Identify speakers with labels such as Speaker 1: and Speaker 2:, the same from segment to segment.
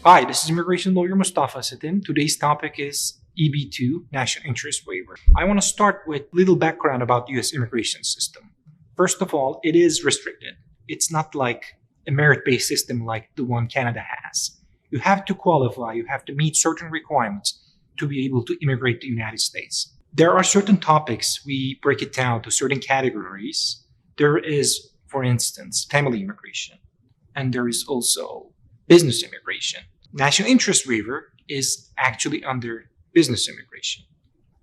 Speaker 1: Hi, this is immigration lawyer Mustafa Sitin. Today's topic is EB-2 National Interest Waiver. I want to start with little background about the U.S. immigration system. First of all, it is restricted. It's not like a merit-based system like the one Canada has. You have to qualify, you have to meet certain requirements to be able to immigrate to the United States. There are certain topics, we break it down to certain categories. There is, for instance, family immigration, and there is also business immigration. National interest waiver is actually under business immigration.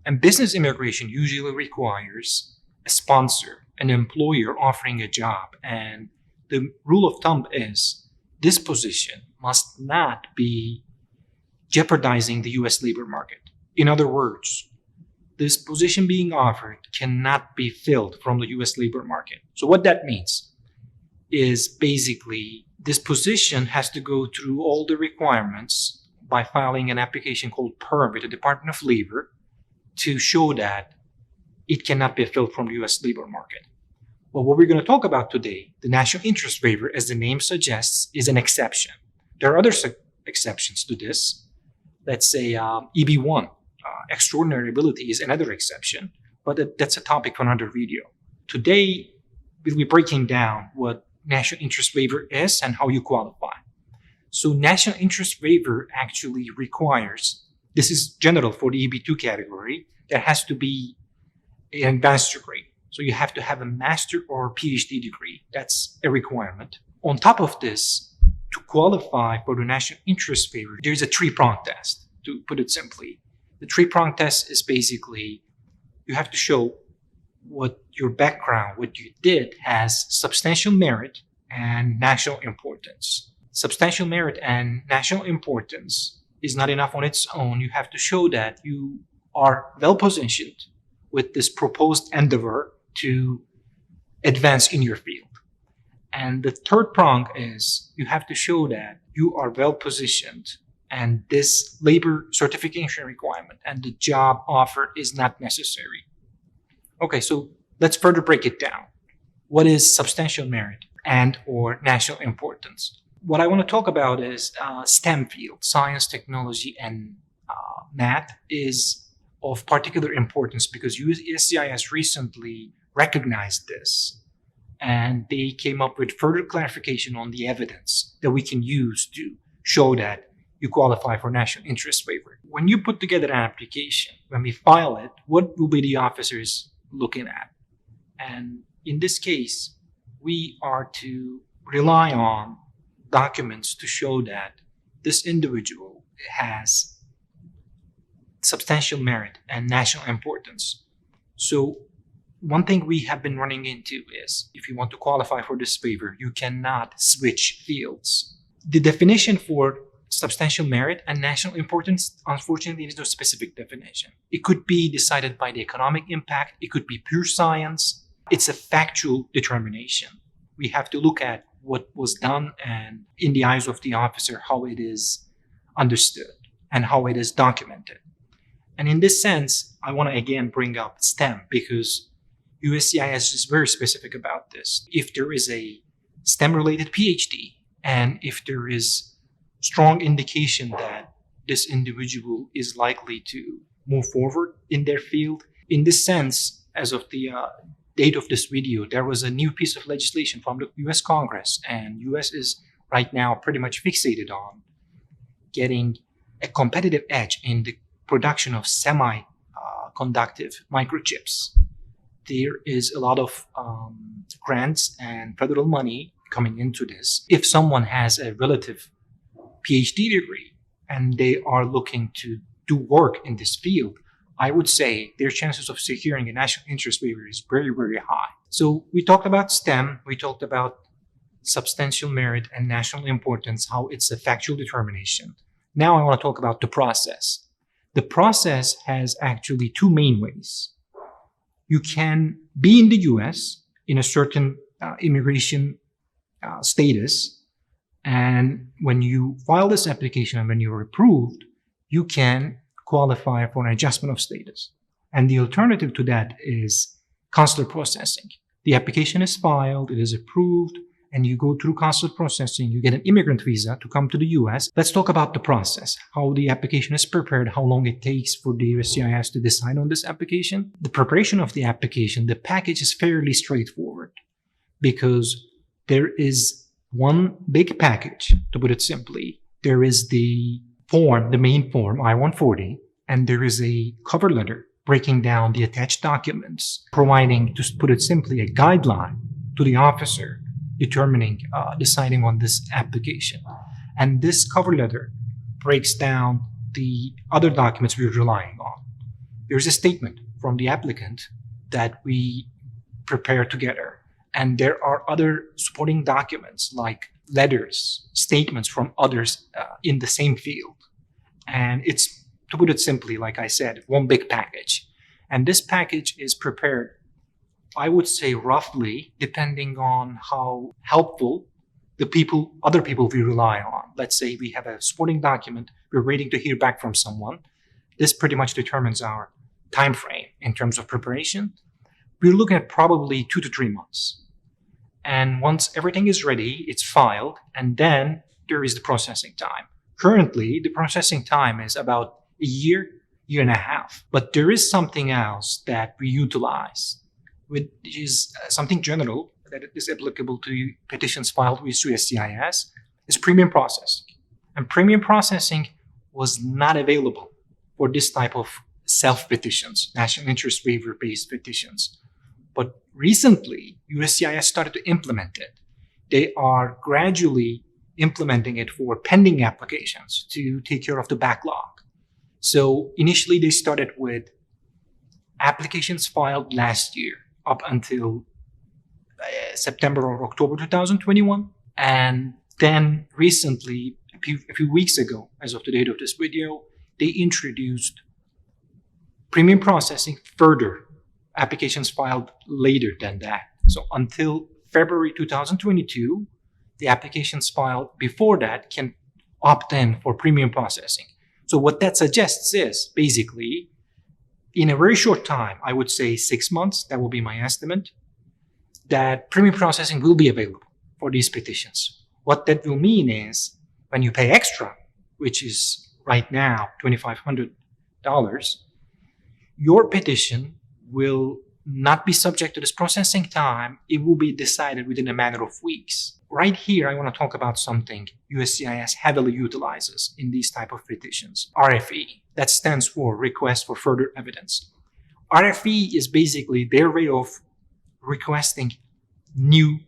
Speaker 1: And business immigration usually requires a sponsor, an employer offering a job. And the rule of thumb is this position must not be jeopardizing the US labor market. In other words, this position being offered cannot be filled from the US labor market. So what that means is basically this position has to go through all the requirements by filing an application called PERM with the Department of Labor to show that it cannot be filled from the US labor market. Well, what we're going to talk about today, the National Interest Waiver, as the name suggests, is an exception. There are other exceptions to this. Let's say EB-1, extraordinary ability, is another exception, but that's a topic for another video. Today, we'll be breaking down what National Interest Waiver is and how you qualify. So National Interest Waiver actually requires, this is general for the EB-2 category, there has to be an advanced degree. So you have to have a master or PhD degree. That's a requirement. On top of this, to qualify for the National Interest Waiver, there's a three-prong test, to put it simply. The three-prong test is basically, you have to show what your background, what you did, has substantial merit and national importance. Substantial merit and national importance is not enough on its own. You have to show that you are well positioned with this proposed endeavor to advance in your field. And the third prong is you have to show that you are well positioned and this labor certification requirement and the job offered is not necessary. Okay, so let's further break it down. What is substantial merit and or national importance? What I want to talk about is STEM field, science, technology, and math is of particular importance because USCIS recently recognized this and they came up with further clarification on the evidence that we can use to show that you qualify for National Interest Waiver. When you put together an application, when we file it, what will be the officers looking at? And in this case, we are to rely on documents to show that this individual has substantial merit and national importance. So one thing we have been running into is if you want to qualify for this waiver, you cannot switch fields. The definition for substantial merit and national importance, unfortunately, there is no specific definition. It could be decided by the economic impact. It could be pure science. It's a factual determination. We have to look at what was done and in the eyes of the officer, how it is understood and how it is documented. And in this sense, I want to again bring up STEM because USCIS is very specific about this. If there is a STEM-related PhD and if there is strong indication that this individual is likely to move forward in their field. In this sense, as of the date of this video, there was a new piece of legislation from the US Congress, and US is right now pretty much fixated on getting a competitive edge in the production of semi-conductive microchips. There is a lot of grants and federal money coming into this. If someone has a relative PhD degree and they are looking to do work in this field, I would say their chances of securing a national interest waiver is very, very high. So we talked about STEM, we talked about substantial merit and national importance, how it's a factual determination. Now I want to talk about the process. The process has actually two main ways. You can be in the US in a certain immigration status, and when you file this application and when you're approved, you can qualify for an adjustment of status. And the alternative to that is consular processing. The application is filed, it is approved, and you go through consular processing, you get an immigrant visa to come to the US. Let's talk about the process, how the application is prepared, how long it takes for the USCIS to decide on this application. The preparation of the application, the package is fairly straightforward because there is one big package, to put it simply. There is the form, the main form, I-140, and there is a cover letter breaking down the attached documents, providing, to put it simply, a guideline to the officer deciding on this application. And this cover letter breaks down the other documents we're relying on. There's a statement from the applicant that we prepare together. And there are other supporting documents like letters, statements from others in the same field. And it's, to put it simply, like I said, one big package. And this package is prepared, I would say roughly, depending on how helpful other people we rely on. Let's say we have a supporting document, we're waiting to hear back from someone. This pretty much determines our time frame in terms of preparation. We're looking at probably 2 to 3 months. And once everything is ready, it's filed, and then there is the processing time. Currently, the processing time is about a year and a half. But there is something else that we utilize, which is something general that is applicable to petitions filed with USCIS, is premium processing. And premium processing was not available for this type of self-petitions, national interest waiver-based petitions. But recently, USCIS started to implement it. They are gradually implementing it for pending applications to take care of the backlog. So initially, they started with applications filed last year up until September or October 2021. And then recently, a few weeks ago, as of the date of this video, they introduced premium processing further, applications filed later than that. So until February 2022, the applications filed before that can opt in for premium processing. So what that suggests is basically in a very short time, I would say 6 months, that will be my estimate, that premium processing will be available for these petitions. What that will mean is when you pay extra, which is right now $2,500, your petition will not be subject to this processing time. It will be decided within a matter of weeks. Right here, I want to talk about something USCIS heavily utilizes in these type of petitions. RFE, that stands for Request for Further Evidence. RFE is basically their way of requesting new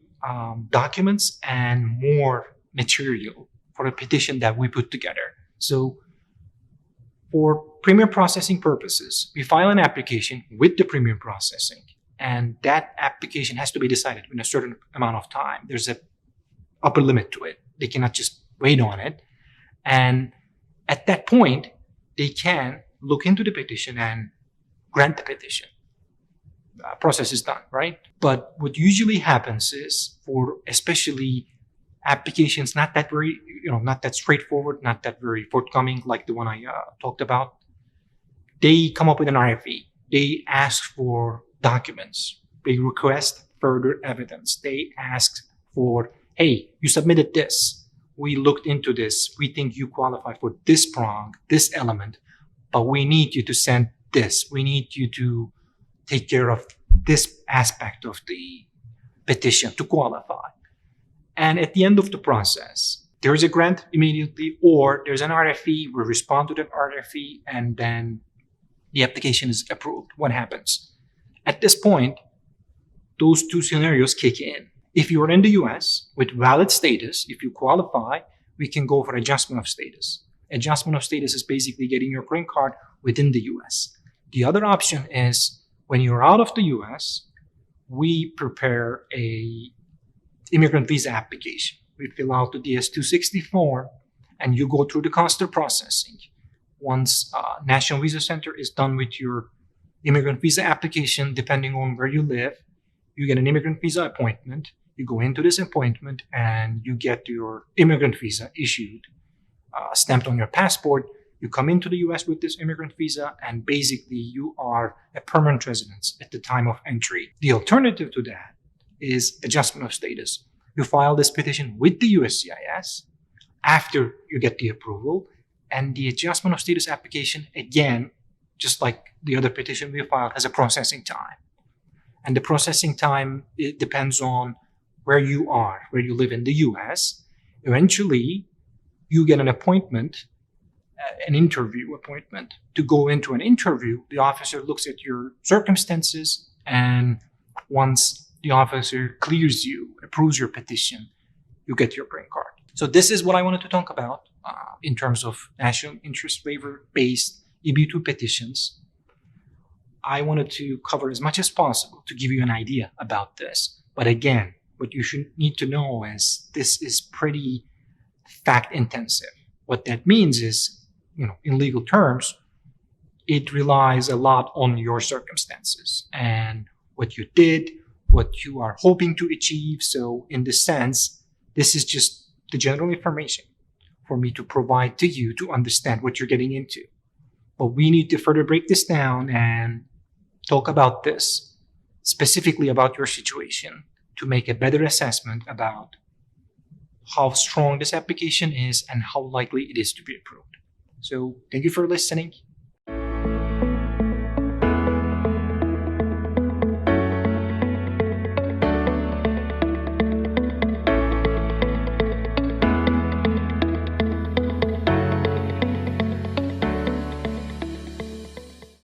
Speaker 1: documents and more material for a petition that we put together. So for premium processing purposes, we file an application with the premium processing, and that application has to be decided in a certain amount of time. There's an upper limit to it. They cannot just wait on it. And at that point, they can look into the petition and grant the petition. Process is done, right? But what usually happens is, for especially applications not that very, not that straightforward, not that very forthcoming, like the one I talked about, they come up with an RFE. They ask for documents. They request further evidence. They ask for, hey, you submitted this. We looked into this. We think you qualify for this prong, this element, but we need you to send this. We need you to take care of this aspect of the petition to qualify. And at the end of the process, there is a grant immediately, or there's an RFE. We respond to that RFE, and then the application is approved. What happens? At this point, those two scenarios kick in. If you are in the US with valid status, if you qualify, we can go for adjustment of status. Adjustment of status is basically getting your green card within the US. The other option is when you're out of the US, we prepare a immigrant visa application. We fill out the DS-260 form, and you go through the consular processing. Once National Visa Center is done with your immigrant visa application, depending on where you live, you get an immigrant visa appointment. You go into this appointment, and you get your immigrant visa issued, stamped on your passport. You come into the US with this immigrant visa, and basically you are a permanent resident at the time of entry. The alternative to that is adjustment of status. You file this petition with the USCIS after you get the approval, and the adjustment of status application, again, just like the other petition we filed, has a processing time. And the processing time, it depends on where you are, where you live in the US. Eventually, you get an appointment, an interview appointment. To go into an interview, the officer looks at your circumstances, and once the officer clears you, approves your petition, you get your green card. So this is what I wanted to talk about in terms of national interest waiver-based EB-2 petitions. I wanted to cover as much as possible to give you an idea about this. But again, what you should need to know is this is pretty fact-intensive. What that means is, in legal terms, it relies a lot on your circumstances and what you did, what you are hoping to achieve. So in this sense, this is just the general information for me to provide to you to understand what you're getting into. But we need to further break this down and talk about this, specifically about your situation, to make a better assessment about how strong this application is and how likely it is to be approved. So thank you for listening.